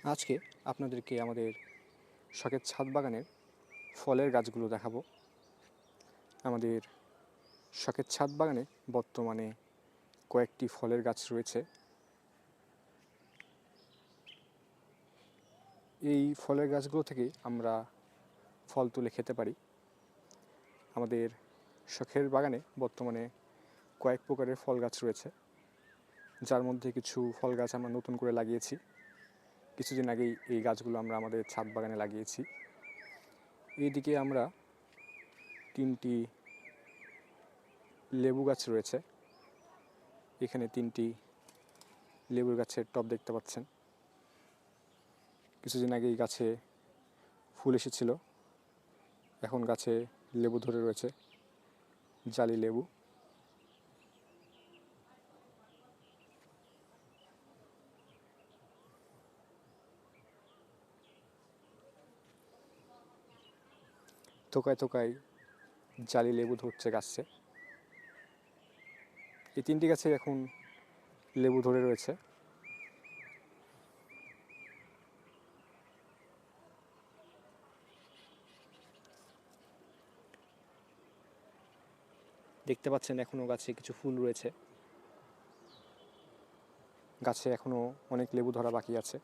আজকে আপনাদেরকে আমাদের শখের ছাদ বাগানের ফলের গাছগুলো দেখাবো। আমাদের শখের ছাদ বাগানে বর্তমানে কয়েকটি ফলের গাছ রয়েছে। এই ফলের গাছগুলো থেকে আমরা ফল তুলে খেতে পারি। আমাদের শখের বাগানে বর্তমানে কয়েক প্রকারের ফল গাছ রয়েছে, যার মধ্যে কিছু ফল গাছ আমরা নতুন করে লাগিয়েছি। কিছুদিন আগেই এই গাছগুলো আমরা আমাদের ছাদ বাগানে লাগিয়েছি। এইদিকে আমরা 3টি লেবু গাছ রয়েছে। এখানে 3টি লেবুর গাছের টব দেখতে পাচ্ছেন। কিছুদিন আগে এই গাছে ফুল এসেছিল, এখন গাছে লেবু ধরে রয়েছে, জালি লেবু। থোকায় থোকায় জালি লেবু ধরছে গাছে। এই 3টি গাছে এখন লেবু ধরে রয়েছে। দেখতে পাচ্ছেন এখনও গাছে কিছু ফুল রয়েছে। গাছে এখনও অনেক লেবু ধরা বাকি আছে।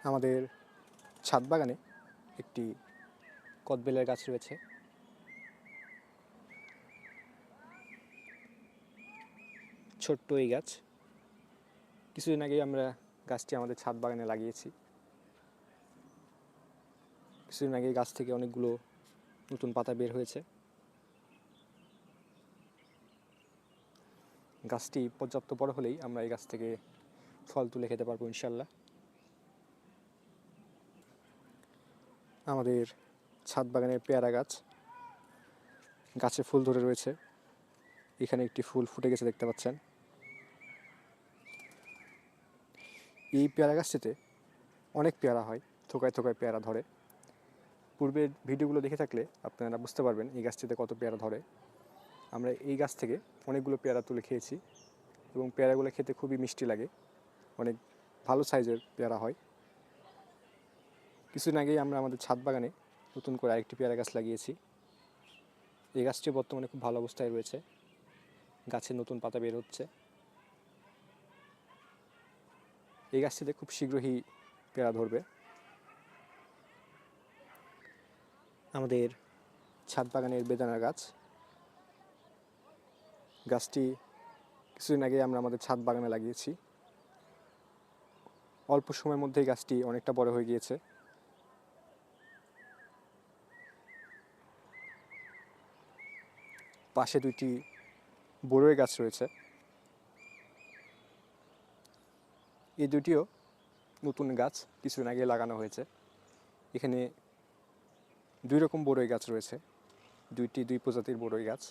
আমাদের ছাদ বাগানে একটি কদবেলের গাছ রয়েছে। ছোট্ট এই গাছ, কিছুদিন আগেই আমরা গাছটি আমাদের ছাদ বাগানে লাগিয়েছি। কিছুদিন আগে গাছ থেকে অনেকগুলো নতুন পাতা বের হয়েছে। গাছটি পর্যাপ্ত বড় হলেই আমরা এই গাছ থেকে ফল তুলে খেতে পারবো ইনশাল্লাহ। আমাদের ছাদ বাগানের পেয়ারা গাছ, গাছে ফুল ধরে রয়েছে। এখানে একটি ফুল ফুটে গেছে দেখতে পাচ্ছেন। এই পেয়ারা গাছটিতে অনেক পেয়ারা হয়, থোকায় থোকায় পেয়ারা ধরে। পূর্বের ভিডিওগুলো দেখে থাকলে আপনারা বুঝতে পারবেন এই গাছটিতে কত পেয়ারা ধরে। আমরা এই গাছ থেকে অনেকগুলো পেয়ারা তুলে খেয়েছি এবং পেয়ারাগুলো খেতে খুবই মিষ্টি লাগে, অনেক ভালো সাইজের পেয়ারা হয়। কিছুদিন আগেই আমরা আমাদের ছাদ বাগানে নতুন করে আরেকটি পেয়ারা গাছ লাগিয়েছি। এই গাছটি বর্তমানে খুব ভালো অবস্থায় রয়েছে, গাছে নতুন পাতা বের হচ্ছে। এই গাছটিতে খুব শীঘ্রই পেয়ারা ধরবে। আমাদের ছাদ বাগানের বেদানা গাছ, গাছটি কিছুদিন আগে আমরা আমাদের ছাদ বাগানে লাগিয়েছি। অল্প সময়ের মধ্যেই গাছটি অনেকটা বড় হয়ে গিয়েছে। পাশে 2টি বড়ই গাছ রয়েছে। এই দুটিও নতুন গাছ, কিছুদিন আগে লাগানো হয়েছে। এখানে 2 রকম বড়ই গাছ রয়েছে, 2 প্রজাতির বড়ই গাছ।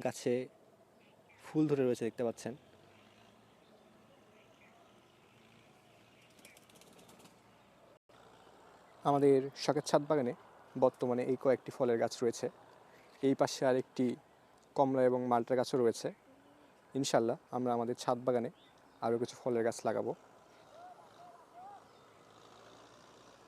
গাছে ফুল ধরে রয়েছে দেখতে পাচ্ছেন। আমাদের শখের ছাদ বাগানে বর্তমানে এই কয়েকটি ফলের গাছ রয়েছে। এই পাশে আরেকটি কমলা এবং মাল্টা গাছও রয়েছে। ইনশাল্লাহ আমরা আমাদের ছাদ বাগানে আরও কিছু ফলের গাছ লাগাবো।